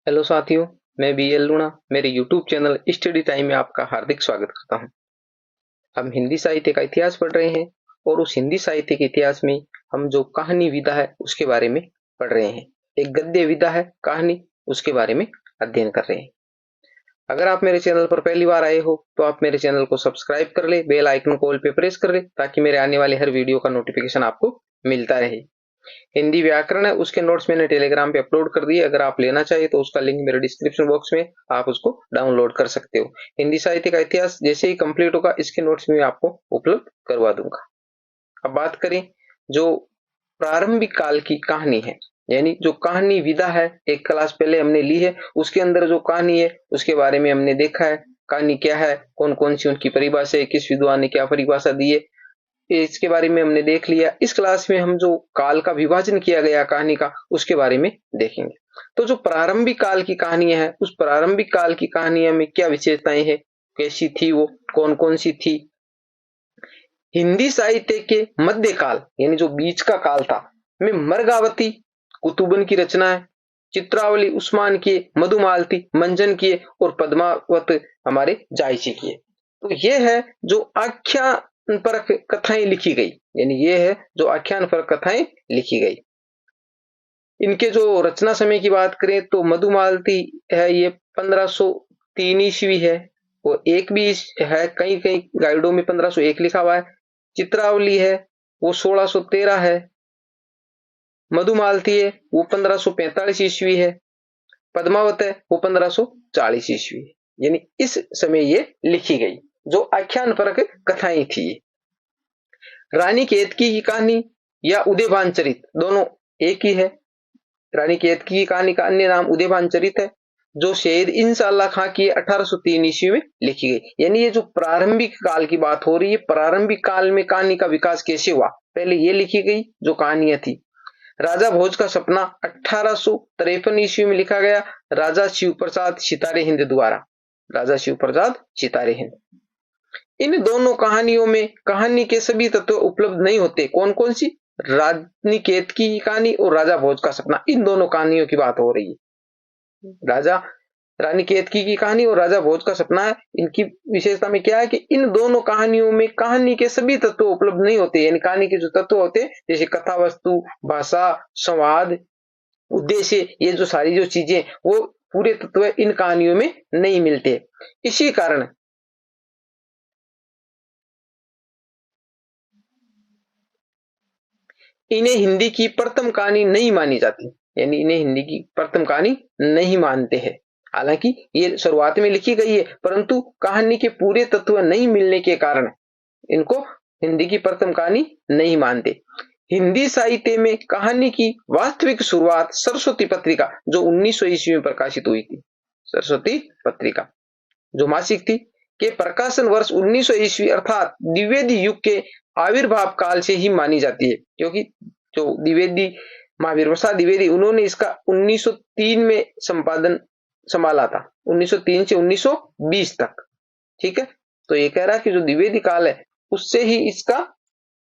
Hello साथियों, मैं BL लूणा मेरे यूट्यूब चैनल स्टडी टाइम में आपका हार्दिक स्वागत करता हूं। हम हिंदी साहित्य का इतिहास पढ़ रहे हैं और उस हिंदी साहित्य के इतिहास में हम जो कहानी विधा है उसके बारे में पढ़ रहे हैं। एक गद्य विधा है कहानी, उसके बारे में अध्ययन कर रहे हैं। अगर आप मेरे चैनल पर पहली बार आए हो तो आप मेरे चैनल को सब्सक्राइब कर ले, बेल आइकन को ऑल पे प्रेस कर ले ताकि मेरे आने वाले हर वीडियो का नोटिफिकेशन आपको मिलता रहे। हिंदी व्याकरण है उसके नोट्स मैंने टेलीग्राम पे अपलोड कर दिए। अगर आप लेना चाहिए तो उसका लिंक मेरे डिस्क्रिप्शन बॉक्स में आप उसको डाउनलोड कर सकते हो। हिंदी साहित्य का इतिहास जैसे ही कंप्लीट होगा इसके नोट्स में आपको उपलब्ध करवा दूंगा। अब बात करें जो प्रारंभिक काल की कहानी है, यानी जो कहानी विधा है, एक क्लास पहले हमने ली है, उसके अंदर जो कहानी है उसके बारे में हमने देखा है। कहानी क्या है, कौन कौन सी उनकी परिभाषा है, किस विद्वान ने क्या परिभाषा दी है, इसके बारे में हमने देख लिया। इस क्लास में हम जो काल का विभाजन किया गया कहानी का उसके बारे में देखेंगे। तो जो प्रारंभिक काल की कहानियां हैं, उस प्रारंभिक काल की कहानियां में क्या विशेषताएं हैं, कैसी थी वो, कौन कौन सी थी। हिंदी साहित्य के मध्य काल यानी जो बीच का काल था में मर्गावती कुतुबन की रचना है, चित्रावली उस्मान की, मधुमालती मंजन की और पद्मावत हमारे जायसी की। तो ये है जो आख्यान परक कथाएं लिखी गई, यानी ये है जो आख्यान परक कथाएं लिखी गई। इनके जो रचना समय की बात करें तो मधुमालती है ये 1503 ईस्वी है, और एक भी है, कई कई गाइडों में 1501 लिखा हुआ है। चित्रावली है वो 1613 है। मधुमालती है वो 1545 ईस्वी है। पद्मावत है वो 1540 ईस्वी है, यानी इस समय ये लिखी गई जो आख्यान परक कथाएं थी। रानी केतकी की कहानी या उदयभान चरित दोनों एक ही है। रानी केतकी की कहानी का अन्य नाम उदयभान चरित है, जो शहीद इंशाअल्लाह खां की 1803 ईस्वी में लिखी गई। यानी ये जो प्रारंभिक काल की बात हो रही है, प्रारंभिक काल में कहानी का विकास कैसे हुआ, पहले ये लिखी गई जो कहानियां थी। राजा भोज का सपना 1853 ईस्वी में लिखा गया, राजा शिव प्रसाद सितारे हिंद द्वारा। राजा शिव प्रसाद सितारे हिंद। इन दोनों कहानियों में कहानी के सभी तत्व उपलब्ध नहीं होते। कौन कौन सी? रानी केतकी की कहानी और राजा भोज का सपना, इन दोनों कहानियों की बात हो रही है। राजा रानी केतकी की कहानी और राजा भोज का सपना है। इनकी विशेषता में क्या है कि इन दोनों कहानियों में कहानी के सभी तत्व उपलब्ध नहीं होते, यानी कहानी के जो तत्व होते हैं जैसे कथा वस्तु, भाषा, संवाद, उद्देश्य, ये जो सारी जो चीजें वो पूरे तत्व इन कहानियों में नहीं मिलते। इसी कारण इन्हें हिंदी की प्रथम कहानी नहीं मानी जाती, यानी इन्हें हिंदी की प्रथम कहानी नहीं मानते हैं। हालांकि ये शुरुआत में लिखी गई है, परंतु कहानी के पूरे तत्व नहीं मिलने के कारण इनको हिंदी की प्रथम कहानी नहीं मानते। हिंदी साहित्य में कहानी की वास्तविक शुरुआत सरस्वती पत्रिका जो 1900 ईस्वी में प्रकाशित हुई थी, सरस्वती पत्रिका जो मासिक थी, के प्रकाशन वर्ष 1900 ईस्वी अर्थात द्विवेदी युग के आविर्भाव काल से ही मानी जाती है, क्योंकि जो द्विवेदी महावीर प्रसाद द्विवेदी उन्होंने इसका 1903 में संपादन संभाला था, 1903 से 1920 तक। ठीक है, तो ये कह रहा है कि जो द्विवेदी काल है उससे ही इसका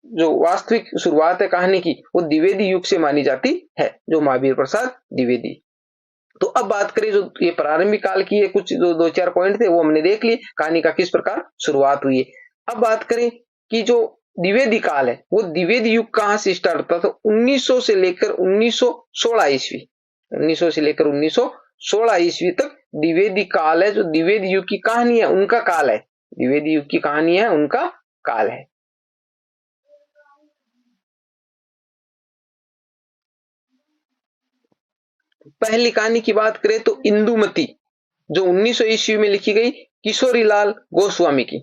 जो वास्तविक शुरुआत है कहानी की वो द्विवेदी युग से मानी जाती है, जो महावीर प्रसाद द्विवेदी। तो अब बात करें जो ये प्रारंभिक काल की है, कुछ जो दो चार पॉइंट थे वो हमने देख लिए, कहानी का किस प्रकार शुरुआत हुई है। अब बात करें कि जो द्विवेदी काल है वो द्विवेदी युग कहां से स्टार्ट होता था, तो 1900 से लेकर 1916 ईस्वी, 1900 से लेकर 1916 ईस्वी तक द्विवेदी काल है। जो द्विवेदी युग की कहानी है उनका काल है, द्विवेदी युग की कहानी है उनका काल है। पहली कहानी की बात करें तो इंदुमती जो 1900 ईस्वी में लिखी गई किशोरीलाल गोस्वामी की,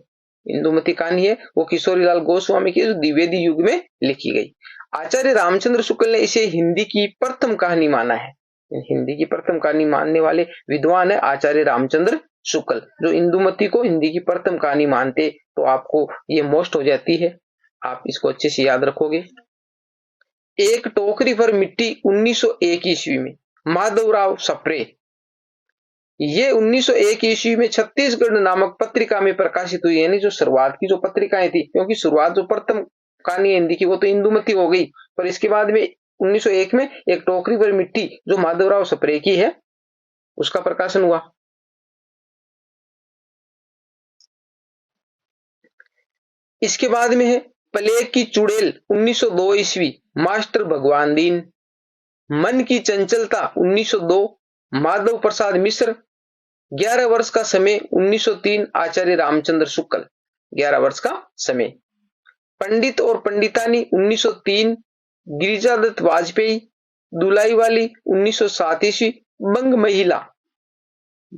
इंदुमती कहानी है वो किशोरीलाल गोस्वामी की, जो द्विवेदी युग में लिखी गई। आचार्य रामचंद्र शुक्ल ने इसे हिंदी की प्रथम कहानी माना है। हिंदी की प्रथम कहानी मानने वाले विद्वान है आचार्य रामचंद्र शुक्ल, जो इंदुमती को हिंदी की प्रथम कहानी मानते। तो आपको ये मोस्ट हो जाती है, आप इसको अच्छे से याद रखोगे। एक टोकरी पर मिट्टी 1901 ईस्वी में, माधवराव सप्रे, ये 1901 ईस्वी में छत्तीसगढ़ नामक पत्रिका में प्रकाशित हुई। यानी जो शुरुआत की जो पत्रिकाएं थी, क्योंकि शुरुआत जो प्रथम कहानी हिंदी की वो तो इंदुमती हो गई, पर इसके बाद में 1901 में एक टोकरी पर मिट्टी जो माधवराव सप्रे की है उसका प्रकाशन हुआ। इसके बाद में है प्लेग की चुड़ैल 1902 ईस्वी, मास्टर भगवान दीन। मन की चंचलता 1902, माधव प्रसाद मिश्र। 11 वर्ष का समय 1903, आचार्य रामचंद्र शुक्ल। 11 वर्ष का समय। पंडित और पंडितानी 1903, गिरिजादत्त वाजपेयी। दुलाई वाली 1907 ईस्वी, बंग महिला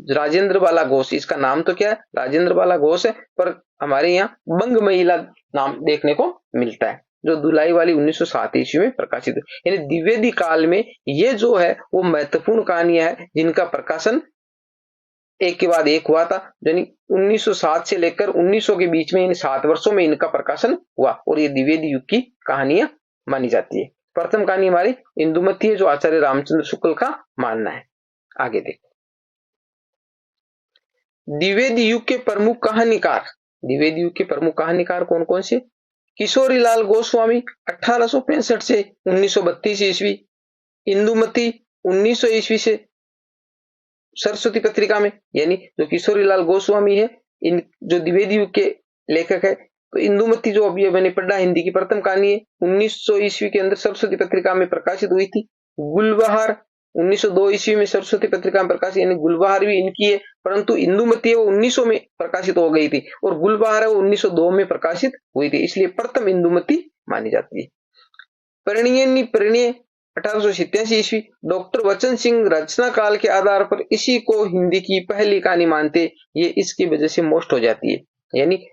राजेंद्र बाला घोष। इसका नाम तो क्या है, राजेंद्र बाला घोष है, पर हमारे यहाँ बंग महिला नाम देखने को मिलता है, जो दुलाई वाली 1907 ईस्वी में प्रकाशित हुई। यानी द्विवेदी काल में ये जो है वो महत्वपूर्ण कहानियां हैं जिनका प्रकाशन एक के बाद एक हुआ था। यानी 1907 से लेकर 1900 के बीच में इन 7 वर्षों में इनका प्रकाशन हुआ और ये द्विवेदी युग की कहानियां मानी जाती है। प्रथम कहानी हमारी इंदुमती है, जो आचार्य रामचंद्र शुक्ल का मानना है। आगे देखो, द्विवेदी युग के प्रमुख कहानीकार। द्विवेदी युग के प्रमुख कहानीकार कौन कौन से? किशोरीलाल गोस्वामी 1865 से 1932 ईस्वी। इंदुमती 1900 ईस्वी से सरस्वती पत्रिका में, यानी जो किशोरीलाल गोस्वामी है, इन जो द्विवेदी युग के लेखक है, तो इंदुमती जो अभी मैंने पढ़ा हिंदी की प्रथम कहानी है, 1900 ईस्वी के अंदर सरस्वती पत्रिका में प्रकाशित हुई थी। गुलबहार 1902 ईस्वी में सरस्वती पत्रिका में प्रकाशित, यानी गुलबहार भी इनकी है, परंतु इंदुमती है वो 1900 में प्रकाशित हो गई थी और गुलबहार है वो 1902 में प्रकाशित हुई थी, इसलिए प्रथम इंदुमती मानी जाती है। परिणय परिणय 1887 ईस्वी, डॉक्टर वचन सिंह रचना काल के आधार पर इसी को हिंदी की पहली कहानी मानते, ये इसकी वजह से मोस्ट हो जाती है। यानी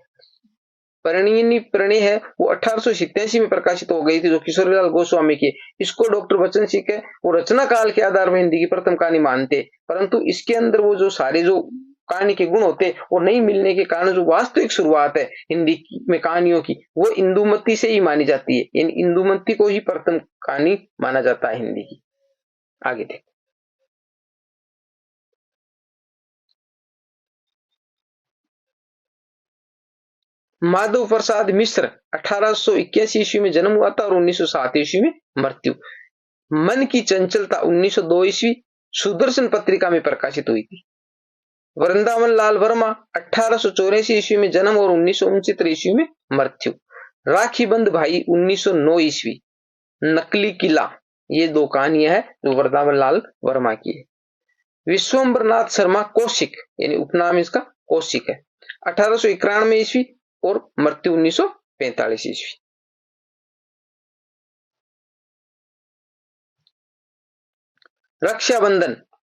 परिणय परिणय है वो 1887 में प्रकाशित हो गई थी, जो किशोरीलाल गोस्वामी की। इसको डॉक्टर वचन सिंह है वो रचना काल के आधार पर हिंदी की प्रथम कहानी मानते, परंतु इसके अंदर वो जो सारे जो कहानी के गुण होते वो नहीं मिलने के कारण जो वास्तविक शुरुआत है हिंदी में कहानियों की, वो इंदुमती से ही मानी जाती है। यानी इंदुमती को ही प्रथम कहानी माना जाता है हिंदी की। आगे देखो, माधव प्रसाद मिश्र 1881 ईस्वी में जन्म हुआ था और 1907 ईस्वी में मृत्यु। मन की चंचलता 1902 ईस्वी, सुदर्शन पत्रिका में प्रकाशित हुई थी। वृंदावन लाल वर्मा 1884 ईस्वी में जन्म और 1969 ईस्वी में मृत्यु। राखी बंद भाई 1909 ईस्वी, नकली किला। ये दो कहानियां हैं जो वृंदावन लाल वर्मा की है। विश्वम्बरनाथ शर्मा कौशिक, यानी उपनाम इसका कौशिक है, 1891 ईस्वी और मृत्यु 1945 ईस्वी। रक्षाबंधन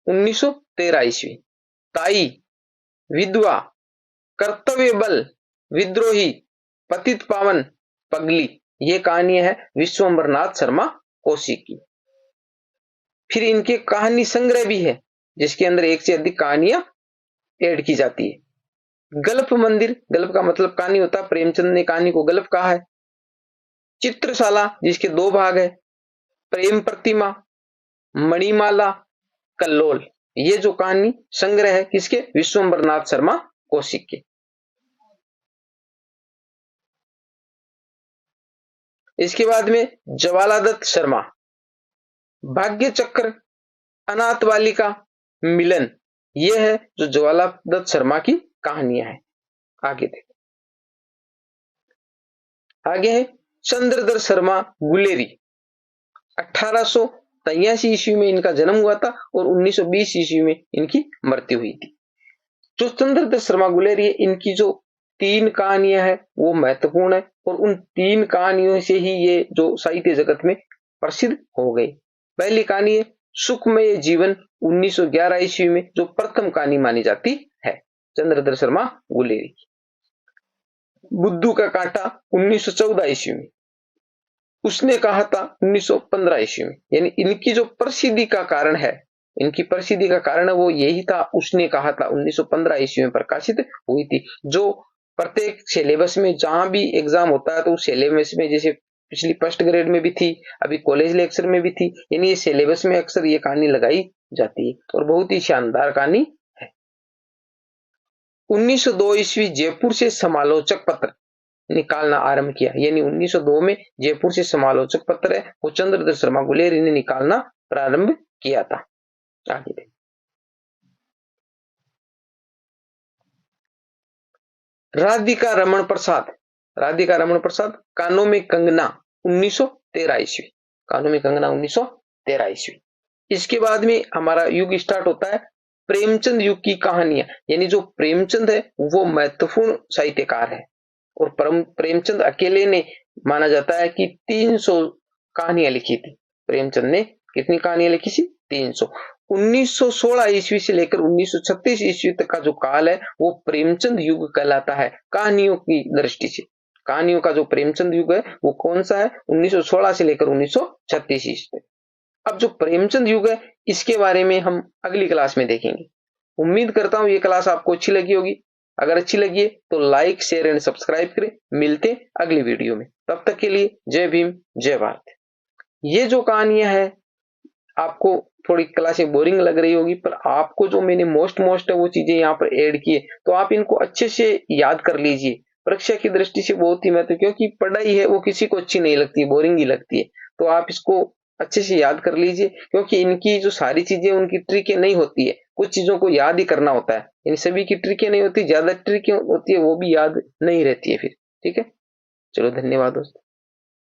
1913 ईस्वी, ताई, विधवा, कर्तव्य बल, विद्रोही, पतित पावन, पगली। ये कहानियां है विश्वम्बरनाथ शर्मा कौशिक की। फिर इनके कहानी संग्रह भी है जिसके अंदर एक से अधिक कहानियां ऐड की जाती है। गल्फ मंदिर, गल्फ का मतलब कहानी होता है, प्रेमचंद ने कहानी को गल्फ कहा है। चित्रशाला जिसके 2 भाग है, प्रेम प्रतिमा, मणिमाला, कल्लोल। ये जो कहानी संग्रह है किसके? विश्वम्बरनाथ शर्मा कौशिक के। इसके बाद में ज्वालादत्त शर्मा, भाग्य चक्र, अनाथ बालिका, मिलन। ये है जो ज्वालादत्त शर्मा की कहानियां हैं। आगे देखो, आगे है चंद्रधर शर्मा गुलेरी, 1883 ईस्वी में इनका जन्म हुआ था और 1920 ईस्वी में इनकी मृत्यु हुई थी। जो चंद्रधर शर्मा गुलेरी है, इनकी जो 3 कहानियां हैं वो महत्वपूर्ण है और उन 3 कहानियों से ही ये जो साहित्य जगत में प्रसिद्ध हो गई। पहली कहानी है सुखमय जीवन 1911 ईस्वी में, जो प्रथम कहानी मानी जाती है चंद्रधर शर्मा गुलेरी की। बुद्धू का कांटा 1914 ईस्वी में, उसने कहा था 1915 ईस्वी में। यानी इनकी जो प्रसिद्धि का कारण है, इनकी प्रसिद्धि का कारण है वो यही था, उसने कहा था 1915 ईस्वी में प्रकाशित हुई थी। जो प्रत्येक सिलेबस में जहां भी एग्जाम होता है तो उस सिलेबस में, जैसे पिछली फर्स्ट ग्रेड में भी थी, अभी कॉलेज लेक्चर में भी थी, यानी ये सिलेबस में अक्सर ये कहानी लगाई जाती है और बहुत ही शानदार कहानी है। 1902 ईस्वी जयपुर से समालोचक पत्र निकालना आरंभ किया, यानी 1902 में जयपुर से समालोचक पत्र है वो चंद्रधर शर्मा गुलेरी ने निकालना प्रारंभ किया था। आगे राधिका रमण प्रसाद, राधिका रमण प्रसाद, कानों में कंगना 1913 ईस्वी, कानों में कंगना 1913 ईस्वी। इसके बाद में हमारा युग स्टार्ट होता है प्रेमचंद युग की कहानियां, यानी जो प्रेमचंद है वो महत्वपूर्ण साहित्यकार है और प्रेमचंद अकेले ने माना जाता है कि 300 कहानियां लिखी थी। प्रेमचंद ने कितनी कहानियां लिखी थी? 300। 1916 ईस्वी से लेकर 1936 ईस्वी तक का जो काल है वो प्रेमचंद युग कहलाता है कहानियों की दृष्टि से। कहानियों का जो प्रेमचंद युग है वो कौन सा है? 1916 से लेकर 1936 ईस्वी तक। अब जो प्रेमचंद युग है इसके बारे में हम अगली क्लास में देखेंगे। उम्मीद करता हूं ये क्लास आपको अच्छी लगी होगी। अगर अच्छी लगी है तो लाइक, शेयर एंड सब्सक्राइब करें। मिलते हैं अगली वीडियो में, तब तक के लिए जय भीम, जय भारत। ये जो कहानियां है आपको थोड़ी क्लासें बोरिंग लग रही होगी, पर आपको जो मैंने मोस्ट है वो चीजें यहाँ पर ऐड किए, तो आप इनको अच्छे से याद कर लीजिए। परीक्षा की दृष्टि से बहुत ही महत्व, क्योंकि पढ़ाई है वो किसी को अच्छी नहीं लगती, बोरिंग ही लगती है। तो आप इसको अच्छे से याद कर लीजिए, क्योंकि इनकी जो सारी चीजें उनकी ट्रिकें नहीं होती है, कुछ चीजों को याद ही करना होता है। इन सभी की ट्रिकें नहीं होती, ज्यादा ट्रिकें होती है वो भी याद नहीं रहती है फिर। ठीक है, चलो धन्यवाद दोस्तों।